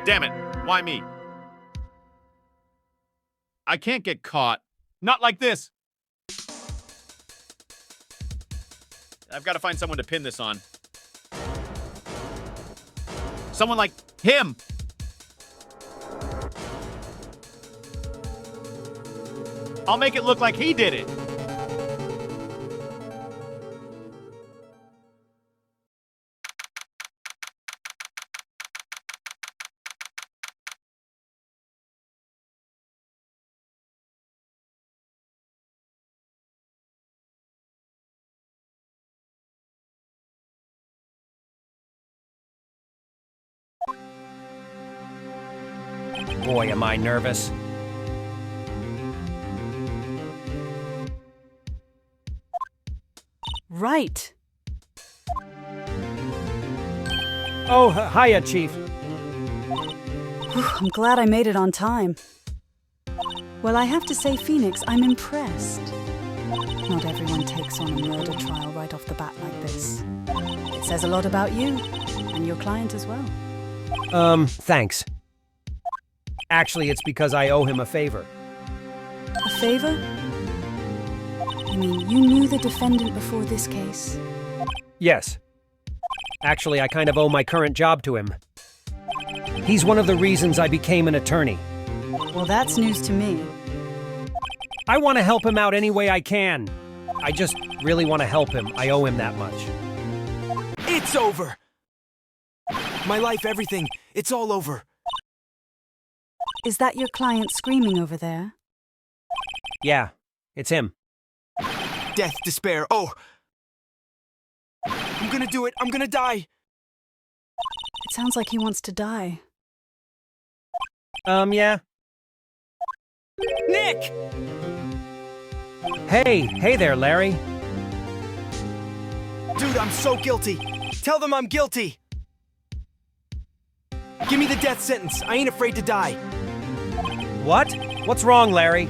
Damn it, why me? I can't get caught. Not like this! I've got to find someone to pin this on. Someone like him! I'll make it look like he did it! Boy, am I nervous. Wright. Oh, hiya, Chief. I'm glad I made it on time. Well, I have to say, Phoenix, I'm impressed. Not everyone takes on a murder trial right off the bat like this. It says a lot about you, and your client as well. Thanks. Actually, it's because I owe him a favor. A favor? You mean you knew the defendant before this case? Yes. Actually, I kind of owe my current job to him. He's one of the reasons I became an attorney. Well, that's news to me. I want to help him out any way I can. I just really want to help him. I owe him that much. It's over! My life, everything, it's all over. Is that your client screaming over there? Yeah, it's him. Death, despair, oh! I'm gonna do it, I'm gonna die! It sounds like he wants to die. Yeah. Nick! Hey there, Larry. Dude, I'm so guilty. Tell them I'm guilty. Give me the death sentence. I ain't afraid to die. What? What's wrong, Larry?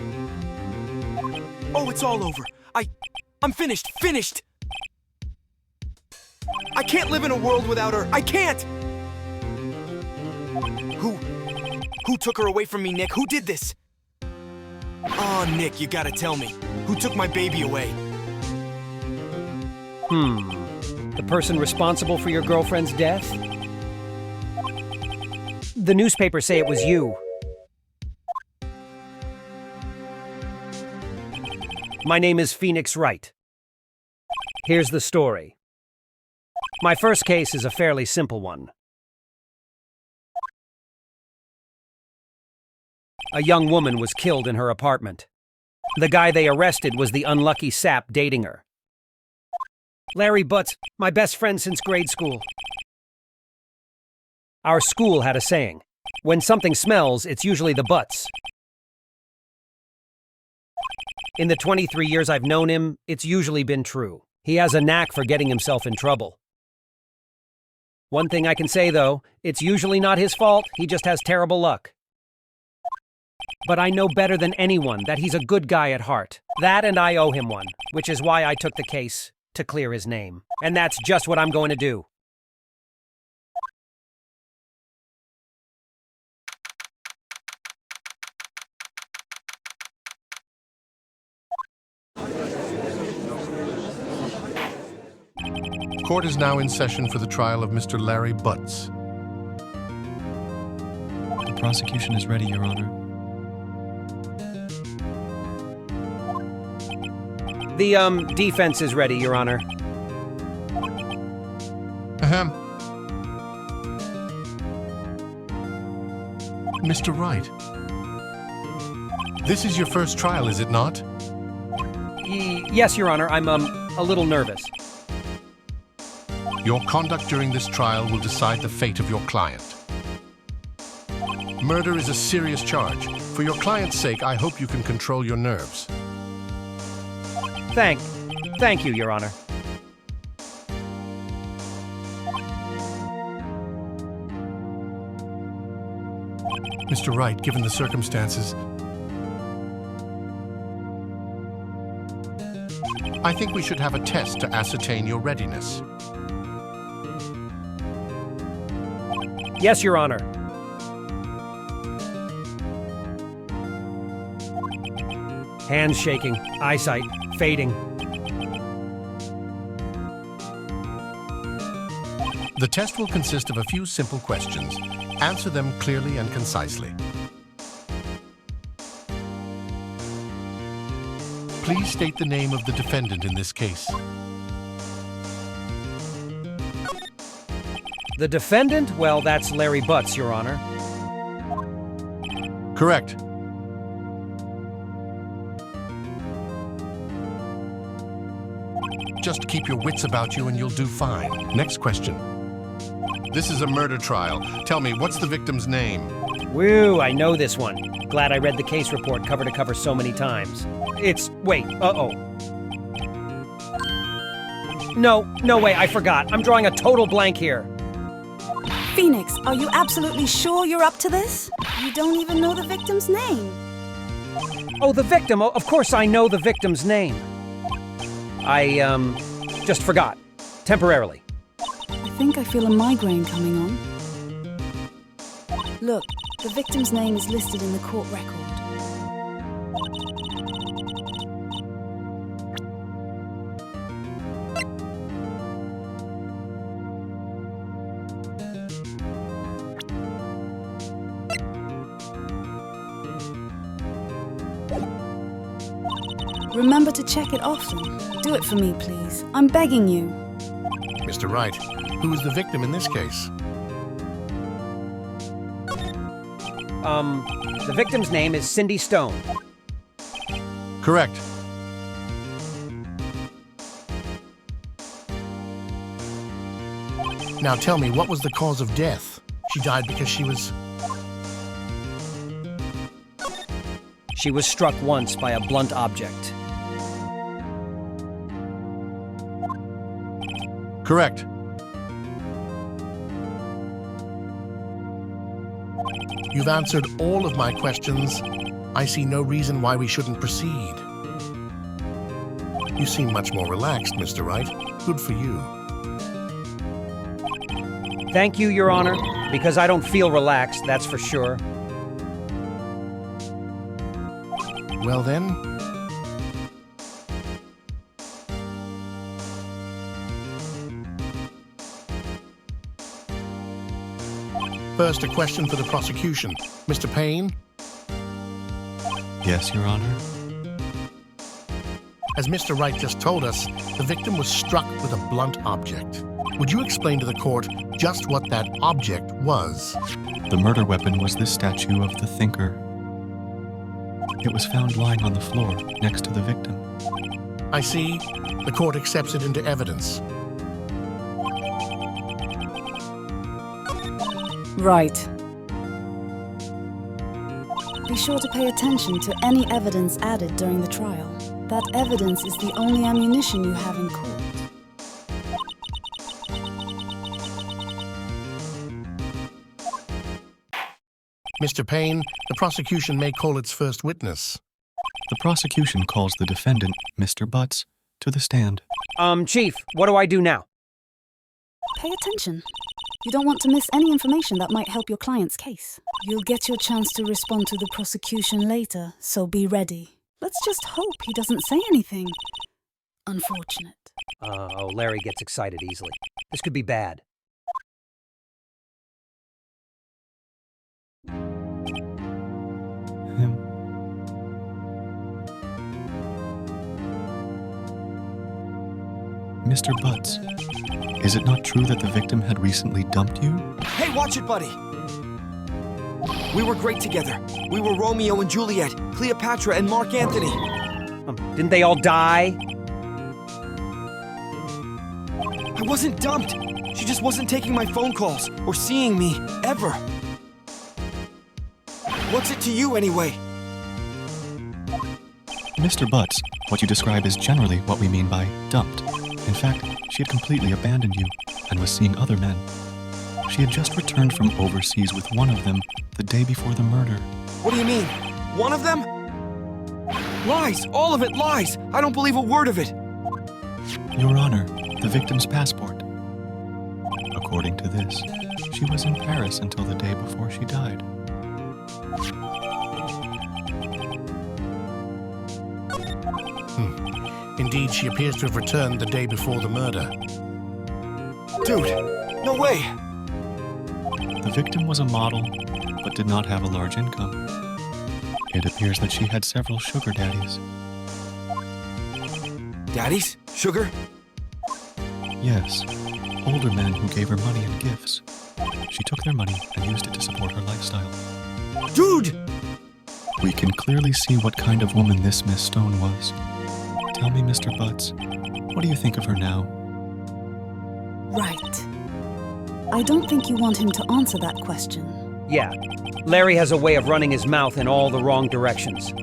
Oh, it's all over. I'm finished. Finished! I can't live in a world without her. I can't! Who took her away from me, Nick? Who did this? Oh, Nick, you gotta tell me. Who took my baby away? The person responsible for your girlfriend's death? The newspapers say it was you. My name is Phoenix Wright. Here's the story. My first case is a fairly simple one. A young woman was killed in her apartment. The guy they arrested was the unlucky sap dating her. Larry Butts, my best friend since grade school. Our school had a saying, when something smells, it's usually the butts. In the 23 years I've known him, it's usually been true. He has a knack for getting himself in trouble. One thing I can say, though, it's usually not his fault, he just has terrible luck. But I know better than anyone that he's a good guy at heart. That and I owe him one, which is why I took the case to clear his name. And that's just what I'm going to do. Court is now in session for the trial of Mr. Larry Butts. The prosecution is ready, Your Honor. The, defense is ready, Your Honor. Mr. Wright, this is your first trial, is it not? Yes, Your Honor. I'm, a little nervous. Your conduct during this trial will decide the fate of your client. Murder is a serious charge. For your client's sake, I hope you can control your nerves. Thank you, Your Honor. Mr. Wright, given the circumstances, I think we should have a test to ascertain your readiness. Yes, Your Honor. Hands shaking, eyesight fading. The test will consist of a few simple questions. Answer them clearly and concisely. Please state the name of the defendant in this case. The defendant? Well, that's Larry Butts, Your Honor. Correct. Just keep your wits about you and you'll do fine. Next question. This is a murder trial. Tell me, what's the victim's name? Woo, I know this one. Glad I read the case report cover to cover so many times. Wait, No way, I forgot. I'm drawing a total blank here. Phoenix, are you absolutely sure you're up to this? You don't even know the victim's name. Oh, the victim. Oh, of course I know the victim's name. I, just forgot. Temporarily. I think I feel a migraine coming on. Look, the victim's name is listed in the court record. Remember to check it often. Do it for me, please. I'm begging you. Mr. Wright, who is the victim in this case? The victim's name is Cindy Stone. Correct. Now tell me, what was the cause of death? She died because she was... She was struck once by a blunt object. Correct. You've answered all of my questions. I see no reason why we shouldn't proceed. You seem much more relaxed, Mr. Wright. Good for you. Thank you, Your Honor, because I don't feel relaxed, that's for sure. Well then... First, a question for the prosecution. Mr. Payne? Yes, Your Honor. As Mr. Wright just told us, the victim was struck with a blunt object. Would you explain to the court just what that object was? The murder weapon was this statue of the Thinker. It was found lying on the floor next to the victim. I see. The court accepts it into evidence. Right. Be sure to pay attention to any evidence added during the trial. That evidence is the only ammunition you have in court. Mr. Payne, the prosecution may call its first witness. The prosecution calls the defendant, Mr. Butts, to the stand. Chief, what do I do now? Pay attention. You don't want to miss any information that might help your client's case. You'll get your chance to respond to the prosecution later, so be ready. Let's just hope he doesn't say anything unfortunate. Oh, Larry gets excited easily. This could be bad. Him. Mr. Butts, is it not true that the victim had recently dumped you? Hey, watch it, buddy! We were great together. We were Romeo and Juliet, Cleopatra and Mark Antony. Didn't they all die? I wasn't dumped. She just wasn't taking my phone calls or seeing me, ever. What's it to you, anyway? Mr. Butts, what you describe is generally what we mean by dumped. In fact, she had completely abandoned you and was seeing other men. She had just returned from overseas with one of them the day before the murder. What do you mean? One of them? Lies! All of it lies! I don't believe a word of it! Your Honor, the victim's passport. According to this, she was in Paris until the day before she died. Indeed, she appears to have returned the day before the murder. Dude, no way! The victim was a model, but did not have a large income. It appears that she had several sugar daddies. Daddies? Sugar? Yes, older men who gave her money and gifts. She took their money and used it to support her lifestyle. Dude! We can clearly see what kind of woman this Miss Stone was. Tell me, Mr. Butts, what do you think of her now? Right. I don't think you want him to answer that question. Yeah, Larry has a way of running his mouth in all the wrong directions.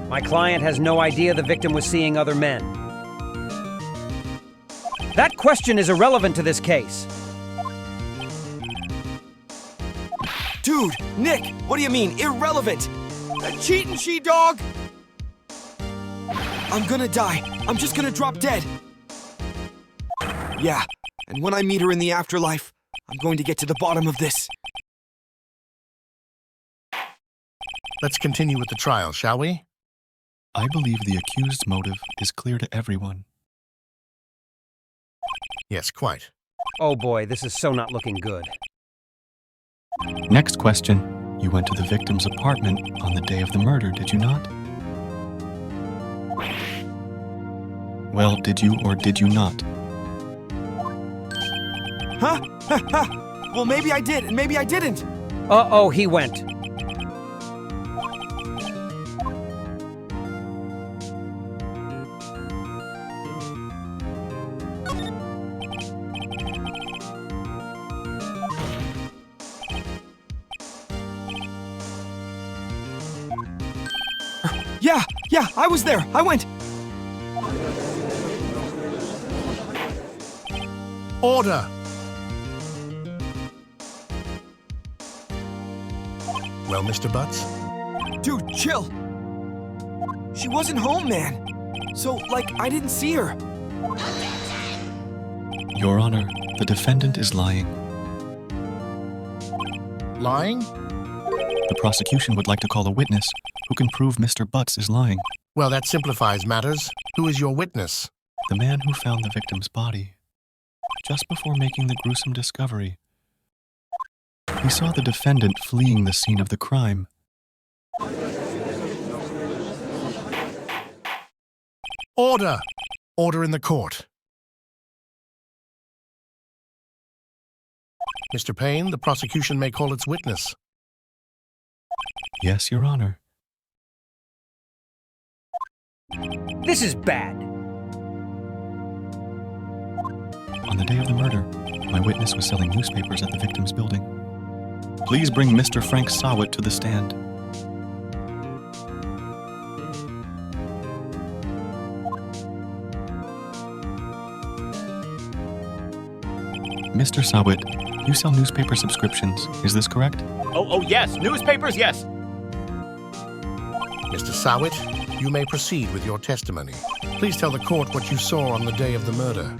My client has no idea the victim was seeing other men. That question is irrelevant to this case. Dude, Nick, what do you mean, irrelevant? That cheating she-dog? I'm gonna die. I'm just gonna drop dead. Yeah, and when I meet her in the afterlife, I'm going to get to the bottom of this. Let's continue with the trial, shall we? I believe the accused's motive is clear to everyone. Yes, quite. Oh boy, this is so not looking good. Next question. You went to the victim's apartment on the day of the murder, did you not? Well, did you or did you not? Huh? Well, maybe I did, and maybe I didn't. Uh-oh, he went. Yeah, I was there. I went. Order! Well, Mr. Butts? Dude, chill. She wasn't home, man. So, like, I didn't see her. Your Honor, the defendant is lying. Lying? The prosecution would like to call a witness who can prove Mr. Butts is lying. Well, that simplifies matters. Who is your witness? The man who found the victim's body. Just before making the gruesome discovery, he saw the defendant fleeing the scene of the crime. Order! Order in the court. Mr. Payne, the prosecution may call its witness. Yes, Your Honor. This is bad. On the day of the murder, my witness was selling newspapers at the victim's building. Please bring Mr. Frank Sawit to the stand. Mr. Sawit, you sell newspaper subscriptions, is this correct? Oh, yes. Newspapers, yes. Mr. Sawit, you may proceed with your testimony. Please tell the court what you saw on the day of the murder.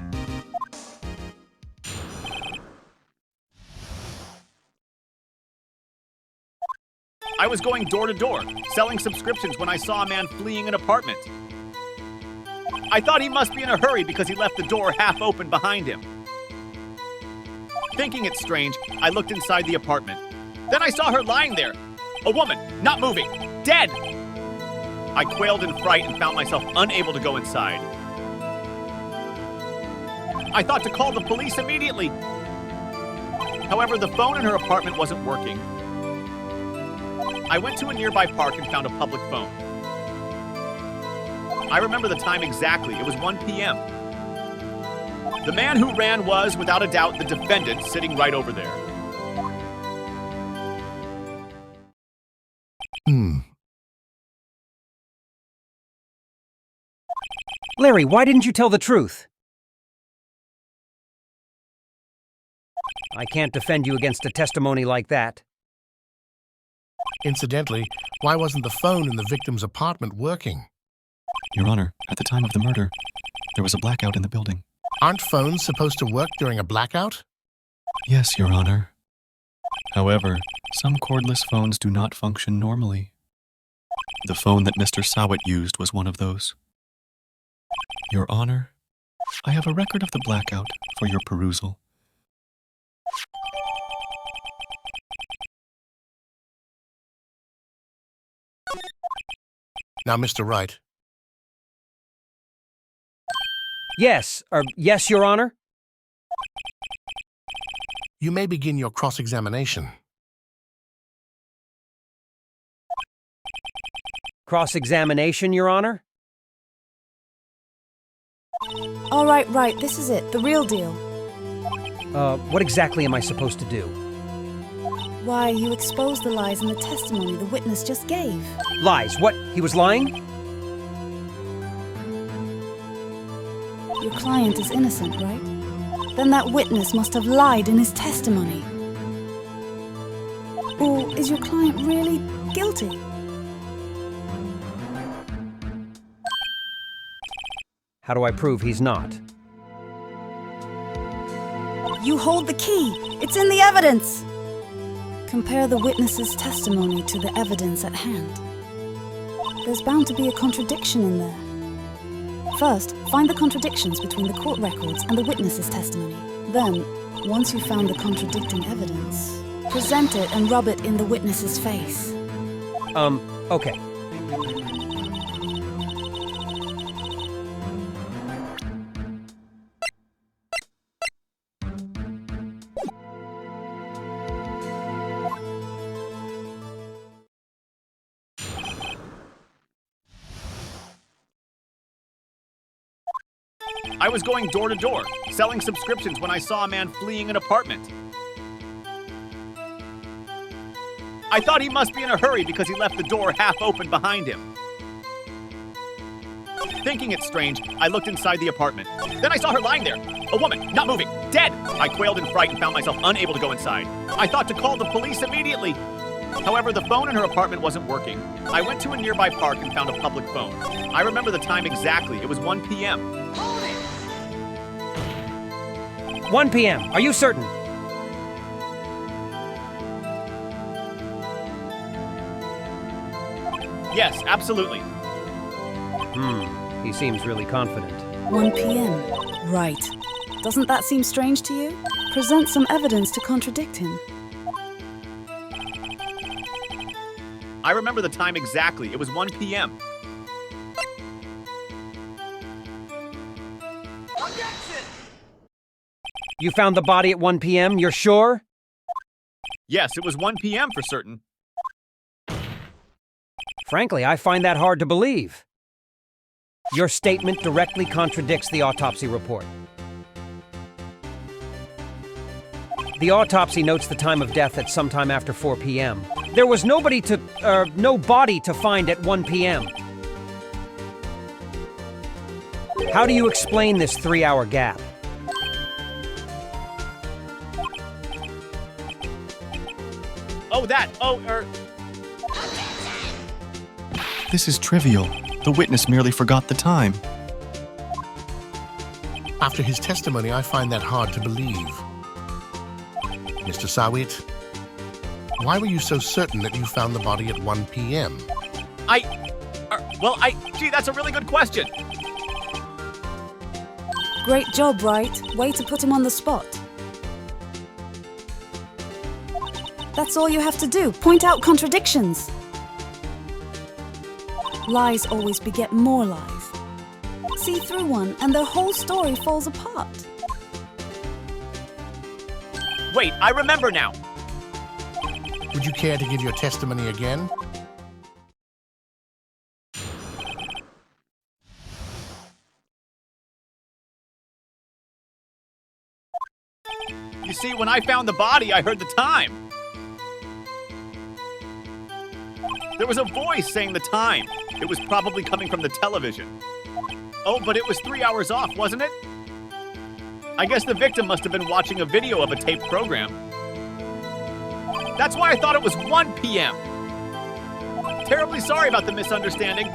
I was going door to door, selling subscriptions when I saw a man fleeing an apartment. I thought he must be in a hurry because he left the door half open behind him. Thinking it strange, I looked inside the apartment. Then I saw her lying there. A woman, not moving, dead! I quailed in fright and found myself unable to go inside. I thought to call the police immediately. However, the phone in her apartment wasn't working. I went to a nearby park and found a public phone. I remember the time exactly. It was 1 p.m. The man who ran was, without a doubt, the defendant sitting right over there. Larry, why didn't you tell the truth? I can't defend you against a testimony like that. Incidentally, why wasn't the phone in the victim's apartment working? Your Honor, at the time of the murder, there was a blackout in the building. Aren't phones supposed to work during a blackout? Yes, Your Honor. However, some cordless phones do not function normally. The phone that Mr. Sawit used was one of those. Your Honor, I have a record of the blackout for your perusal. Now, Mr. Wright, Yes, yes, Your Honor? you may begin your cross-examination. Cross-examination, Your Honor? All right, right, this is it, the real deal. What exactly am I supposed to do? Why, you exposed the lies in the testimony the witness just gave. Lies. What? He was lying? Your client is innocent, right? Then that witness must have lied in his testimony. Or is your client really guilty? How do I prove he's not? You hold the key. It's in the evidence. Compare the witness's testimony to the evidence at hand. There's bound to be a contradiction in there. First, find the contradictions between the court records and the witness's testimony. Then, once you've found the contradicting evidence, present it and rub it in the witness's face. Okay. I was going door to door, selling subscriptions when I saw a man fleeing an apartment. I thought he must be in a hurry because he left the door half open behind him. Thinking it strange, I looked inside the apartment. Then I saw her lying there. A woman, not moving, dead! I quailed in fright and found myself unable to go inside. I thought to call the police immediately. However, the phone in her apartment wasn't working. I went to a nearby park and found a public phone. I remember the time exactly. It was 1 p.m. 1 p.m. Are you certain? Yes, absolutely. He seems really confident. 1 p.m. Right. Doesn't that seem strange to you? Present some evidence to contradict him. I remember the time exactly. It was 1 p.m. You found the body at 1 p.m., you're sure? Yes, it was 1 p.m. for certain. Frankly, I find that hard to believe. Your statement directly contradicts the autopsy report. The autopsy notes the time of death at sometime after 4 p.m. There was no body to find at 1 p.m. How do you explain this 3-hour gap? This is trivial. The witness merely forgot the time. After his testimony, I find that hard to believe. Mr. Sawit, why were you so certain that you found the body at 1 p.m.? Gee, that's a really good question. Great job, Wright. Way to put him on the spot. That's all you have to do. Point out contradictions. Lies always beget more lies. See through one and the whole story falls apart. Wait, I remember now. Would you care to give your testimony again? You see, when I found the body, I heard the time. There was a voice saying the time. It was probably coming from the television. Oh, but it was 3 hours off, wasn't it? I guess the victim must have been watching a video of a taped program. That's why I thought it was 1 p.m. Terribly sorry about the misunderstanding.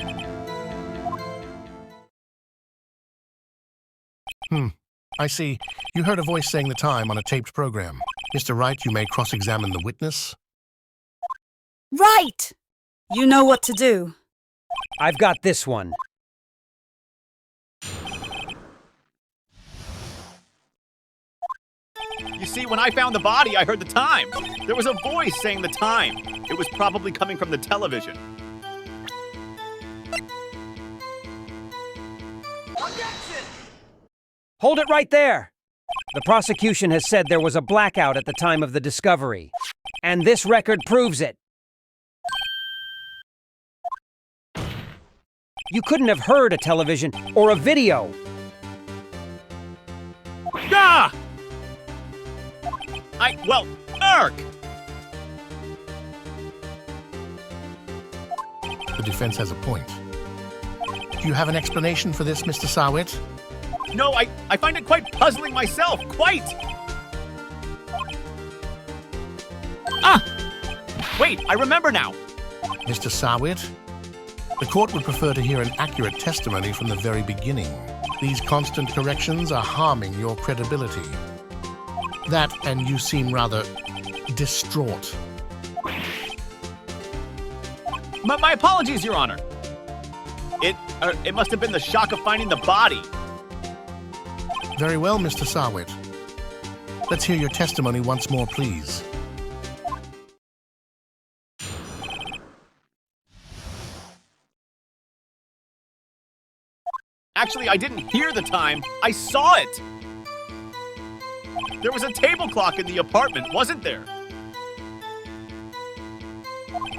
I see. You heard a voice saying the time on a taped program. Mr. Wright, you may cross-examine the witness. Right! You know what to do. I've got this one. You see, when I found the body, I heard the time. There was a voice saying the time. It was probably coming from the television. Hold it right there! The prosecution has said there was a blackout at the time of the discovery. And this record proves it. You couldn't have heard a television or a video. Ah! Erk! The defense has a point. Do you have an explanation for this, Mr. Sawit? No, I find it quite puzzling myself, quite! Ah! Wait, I remember now! Mr. Sawit, the court would prefer to hear an accurate testimony from the very beginning. These constant corrections are harming your credibility. That, and you seem rather distraught. My apologies, Your Honor. It must have been the shock of finding the body. Very well, Mr. Sawit. Let's hear your testimony once more, please. Actually, I didn't hear the time. I saw it. There was a table clock in the apartment, wasn't there?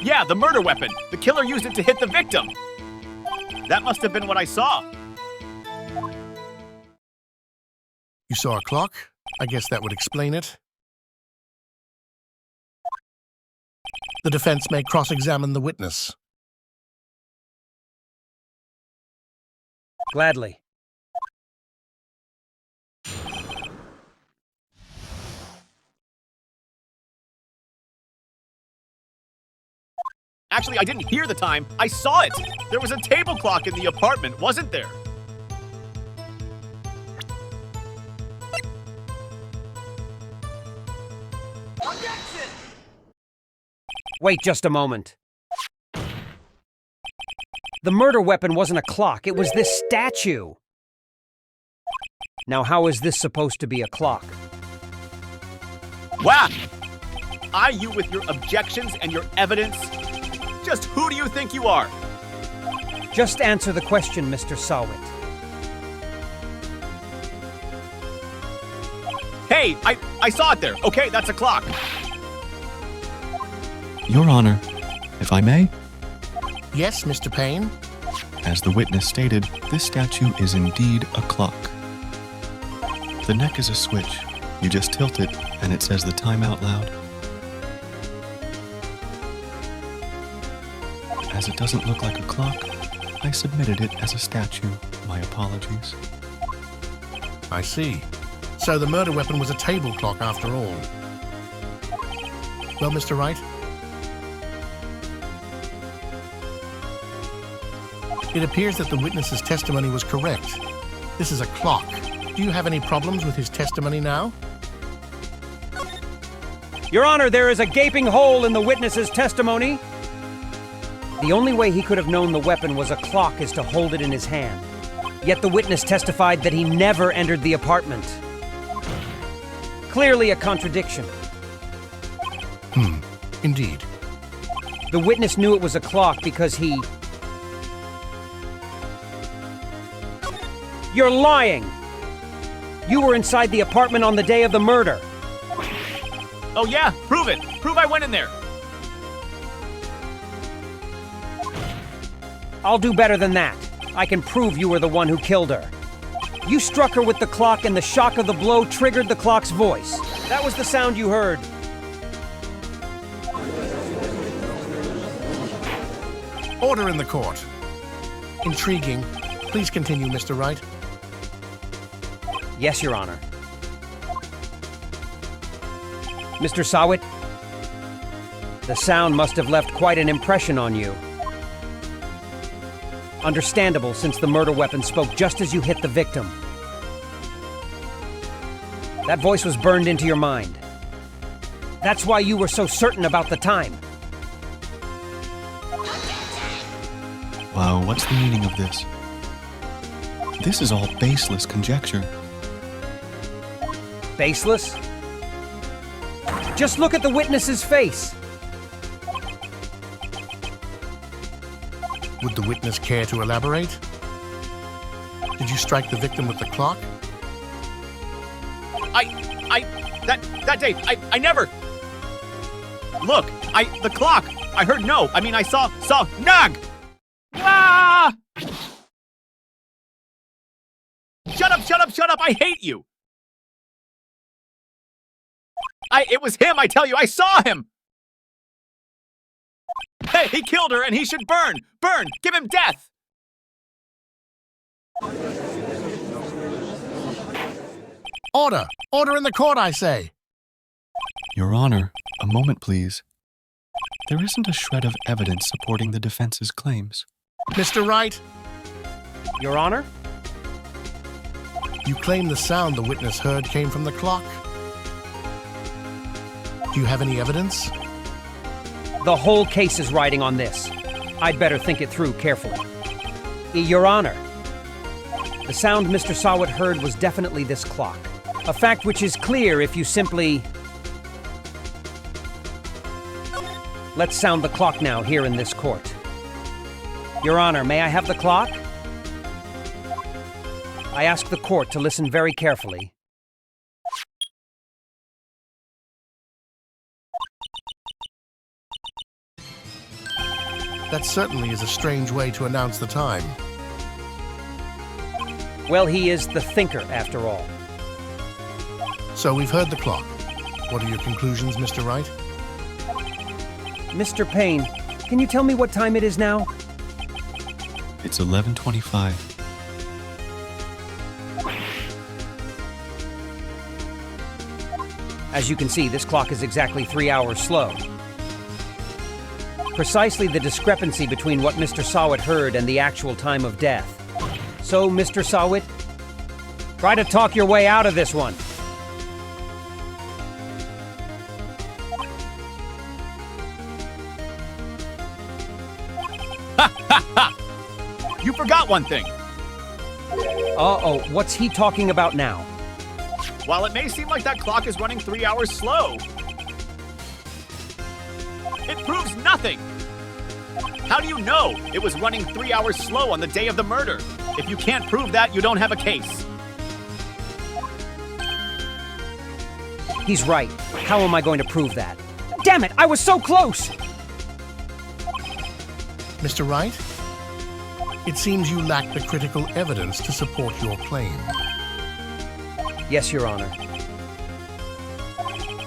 Yeah, the murder weapon. The killer used it to hit the victim. That must have been what I saw. You saw a clock? I guess that would explain it. The defense may cross-examine the witness. Gladly. Actually, I didn't hear the time. I saw it. There was a table clock in the apartment, wasn't there? Wait just a moment. The murder weapon wasn't a clock, it was this statue. Now, how is this supposed to be a clock? Wow! You with your objections and your evidence. Just who do you think you are? Just answer the question, Mr. Sawit. Hey, I saw it there. Okay, that's a clock. Your Honor, if I may, Yes, Mr. Payne? as the witness stated, this statue is indeed a clock. The neck is a switch. You just tilt it, and it says the time out loud. As it doesn't look like a clock, I submitted it as a statue. My apologies. I see. So the murder weapon was a table clock after all. Well, Mr. Wright? It appears that the witness's testimony was correct. This is a clock. Do you have any problems with his testimony now? Your Honor, there is a gaping hole in the witness's testimony. The only way he could have known the weapon was a clock is to hold it in his hand. Yet the witness testified that he never entered the apartment. Clearly a contradiction. Indeed. The witness knew it was a clock because he... You're lying! You were inside the apartment on the day of the murder. Oh yeah, prove it. Prove I went in there. I'll do better than that. I can prove you were the one who killed her. You struck her with the clock and the shock of the blow triggered the clock's voice. That was the sound you heard. Order in the court. Intriguing. Please continue, Mr. Wright. Yes, Your Honor. Mr. Sawit, the sound must have left quite an impression on you. Understandable, since the murder weapon spoke just as you hit the victim. That voice was burned into your mind. That's why you were so certain about the time. Wow, what's the meaning of this? This is all baseless conjecture. Baseless? Just look at the witness's face. Would the witness care to elaborate? Did you strike the victim with the clock? That day, I never. Look, the clock. I heard no. I saw Nug. Ah! Shut up. I hate you. It was him, I tell you. I saw him. Hey, he killed her and he should burn. Burn. Give him death. Order! Order in the court, I say! Your Honor, a moment, please. There isn't a shred of evidence supporting the defense's claims. Mr. Wright, Your Honor? you claim the sound the witness heard came from the clock. Do you have any evidence? The whole case is riding on this. I'd better think it through carefully. Your Honor, the sound Mr. Sawit heard was definitely this clock. A fact which is clear if you simply... Let's sound the clock now here in this court. Your Honor, may I have the clock? I ask the court to listen very carefully. That certainly is a strange way to announce the time. Well, he is the thinker, after all. So we've heard the clock. What are your conclusions, Mr. Wright? Mr. Payne, can you tell me what time it is now? It's 11:25. As you can see, this clock is exactly 3 hours slow. Precisely the discrepancy between what Mr. Sawit heard and the actual time of death. So, Mr. Sawit, try to talk your way out of this one. You forgot one thing. Uh-oh, what's he talking about now? While it may seem like that clock is running 3 hours slow, it proves nothing. How do you know it was running 3 hours slow on the day of the murder? If you can't prove that, you don't have a case. He's right. How am I going to prove that? Damn it, I was so close! Mr. Wright? It seems you lack the critical evidence to support your claim. Yes, Your Honor.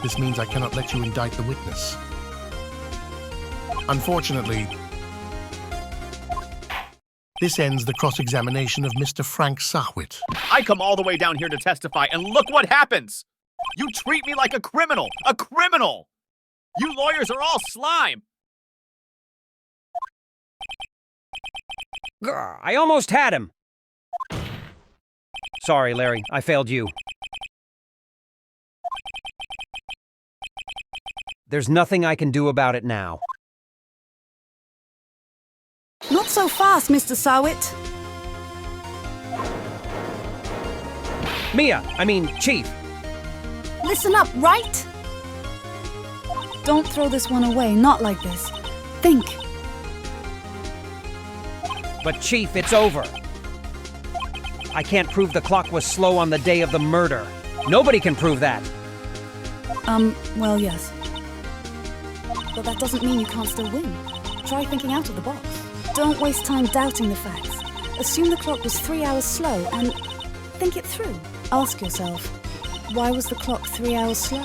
This means I cannot let you indict the witness. Unfortunately, this ends the cross-examination of Mr. Frank Sawit. I come all the way down here to testify, and look what happens! You treat me like a criminal! A criminal! You lawyers are all slime! Grr, I almost had him! Sorry, Larry, I failed you. There's nothing I can do about it now. Not so fast, Mr. Sawit. Chief. Listen up, Wright? Don't throw this one away, not like this. Think. But Chief, it's over. I can't prove the clock was slow on the day of the murder. Nobody can prove that. Well, yes. But that doesn't mean you can't still win. Try thinking out of the box. Don't waste time doubting the facts. Assume the clock was 3 hours slow and think it through. Ask yourself, why was the clock 3 hours slow?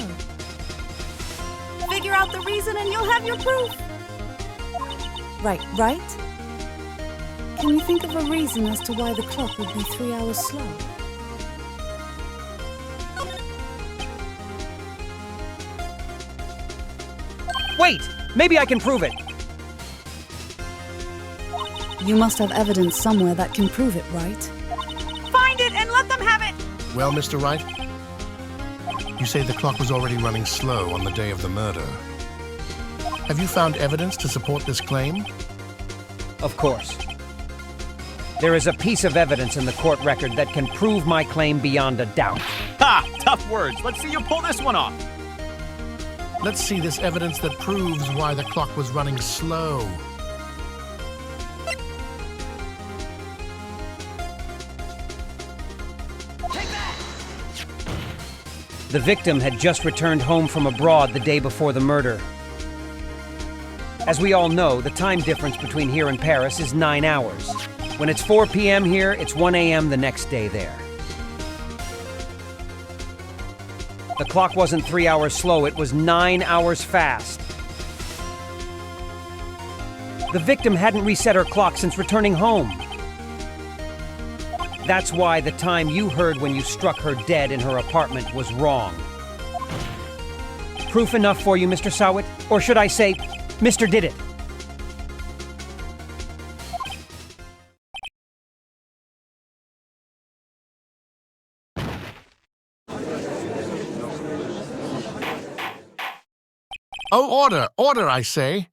Figure out the reason and you'll have your proof. Right? Can you think of a reason as to why the clock would be 3 hours slow? Wait! Maybe I can prove it. You must have evidence somewhere that can prove it, right? Find it and let them have it! Well, Mr. Wright, You say the clock was already running slow on the day of the murder. Have you found evidence to support this claim? Of course. There is a piece of evidence in the court record that can prove my claim beyond a doubt. Ha! Tough words. Let's see you pull this one off. Let's see this evidence that proves why the clock was running slow. The victim had just returned home from abroad the day before the murder. As we all know, the time difference between here and Paris is 9 hours. When it's 4 p.m. here, it's 1 a.m. the next day there. The clock wasn't 3 hours slow, it was 9 hours fast. The victim hadn't reset her clock since returning home. That's why the time you heard when you struck her dead in her apartment was wrong. Proof enough for you, Mr. Sawit? Or should I say, Mr. Did It? Oh, order! Order, I say!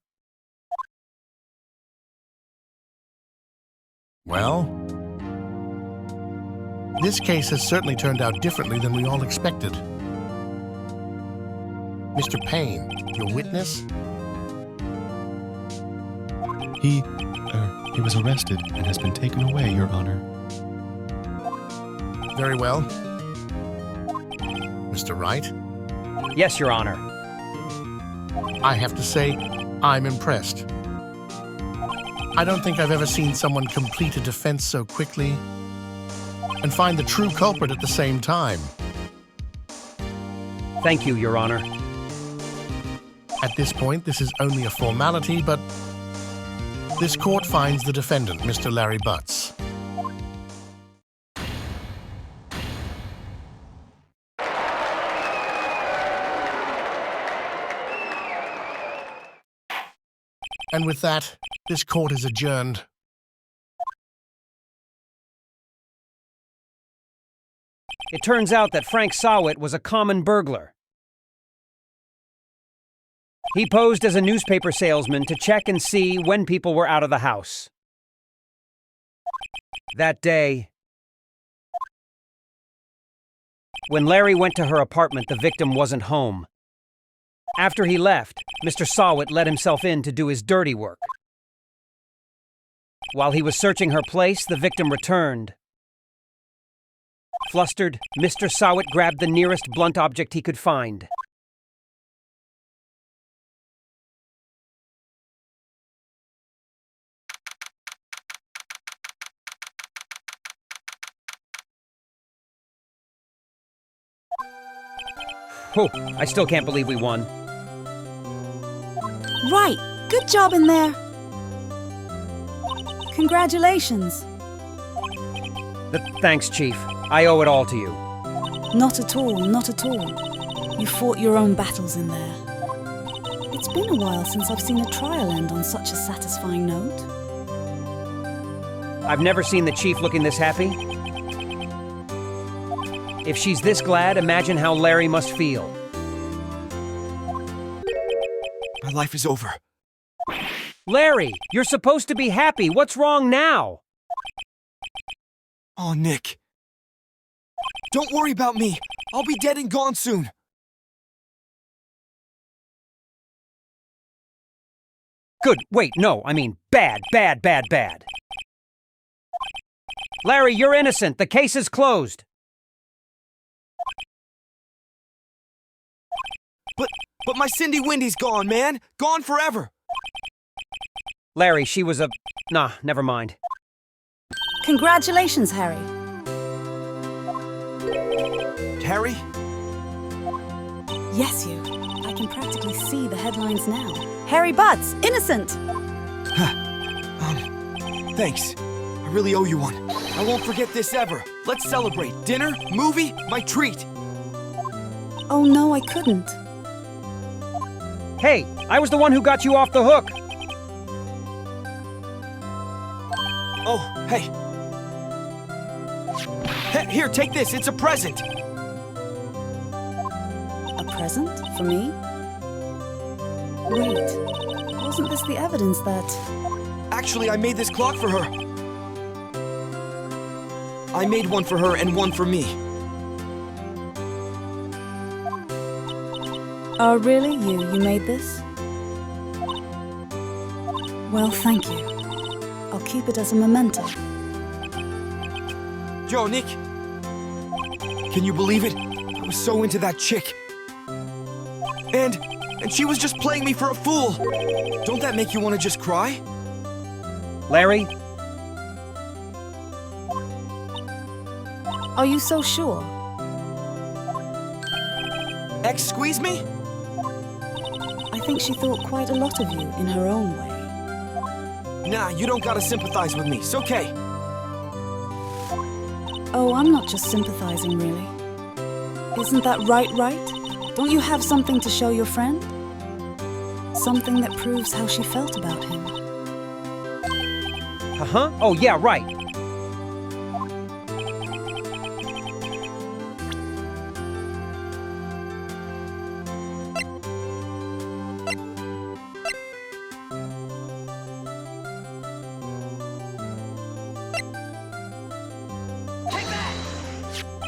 Well, this case has certainly turned out differently than we all expected. Mr. Payne, your witness? He was arrested and has been taken away, Your Honor. Very well. Mr. Wright? Yes, Your Honor. I have to say, I'm impressed. I don't think I've ever seen someone complete a defense so quickly and find the true culprit at the same time. Thank you, Your Honor. At this point, this is only a formality, but this court finds the defendant, Mr. Larry Butts. And with that, this court is adjourned. It turns out that Frank Sawit was a common burglar. He posed as a newspaper salesman to check and see when people were out of the house. That day, when Larry went to her apartment, the victim wasn't home. After he left, Mr. Sawit let himself in to do his dirty work. While he was searching her place, the victim returned. Flustered, Mr. Sawit grabbed the nearest blunt object he could find. Whew, I still can't believe we won. Right, good job in there. Congratulations. Thanks, Chief. I owe it all to you. Not at all, not at all. You fought your own battles in there. It's been a while since I've seen a trial end on such a satisfying note. I've never seen the Chief looking this happy. If she's this glad, imagine how Larry must feel. My life is over. Larry, you're supposed to be happy. What's wrong now? Oh, Nick. Don't worry about me. I'll be dead and gone soon. Good. Wait, no, I mean bad, bad, bad, bad. Larry, you're innocent. The case is closed. But my Cindy Windy's gone, man. Gone forever. Larry, she was a... Nah, never mind. Congratulations, Harry. Harry? Yes, you. I can practically see the headlines now. Harry Butts, innocent! Thanks. I really owe you one. I won't forget this ever. Let's celebrate. Dinner, movie, my treat. Oh no, I couldn't. Hey, I was the one who got you off the hook. Oh, hey. Here, take this. It's a present. present for me? Wait, wasn't this the evidence that... Actually, I made this clock for her. I made one for her and one for me. Oh, really? You made this? Well, thank you. I'll keep it as a memento. Yo, Nick. Can you believe it? I was so into that chick. And she was just playing me for a fool. Don't that make you want to just cry? Larry? Are you so sure? X squeeze me? I think she thought quite a lot of you in her own way. Nah, you don't gotta sympathize with me. It's okay. Oh, I'm not just sympathizing, really. Isn't that right, Wright? Don't you have something to show your friend? Something that proves how she felt about him. Uh-huh. Oh, yeah, right.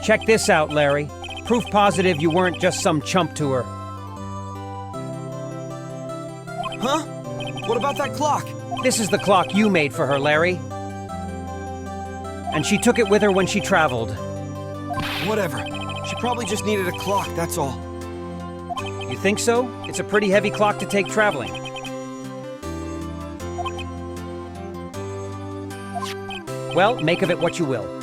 Check this out, Larry. Proof positive you weren't just some chump to her. Huh? What about that clock? This is the clock you made for her, Larry. And she took it with her when she traveled. Whatever. She probably just needed a clock, that's all. You think so? It's a pretty heavy clock to take traveling. Well, make of it what you will.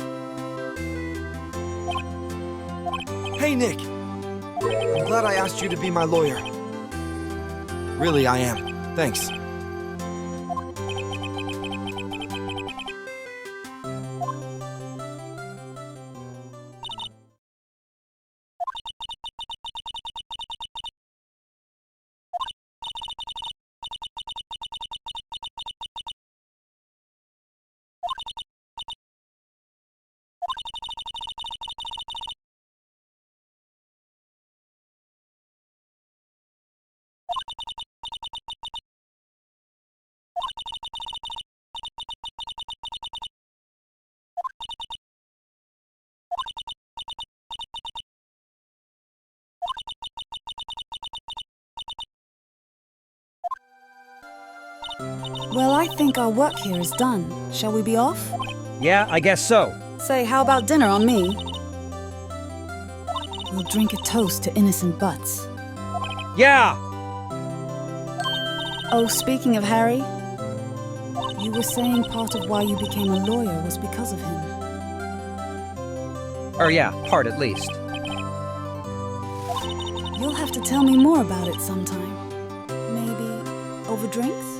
Hey, Nick. I'm glad I asked you to be my lawyer. Really, I am. Thanks. Well, I think our work here is done. Shall we be off? Yeah, I guess so. Say, how about dinner on me? We'll drink a toast to innocent butts. Yeah! Oh, speaking of Harry, you were saying part of why you became a lawyer was because of him. Or yeah, part at least. You'll have to tell me more about it sometime. Maybe over drinks?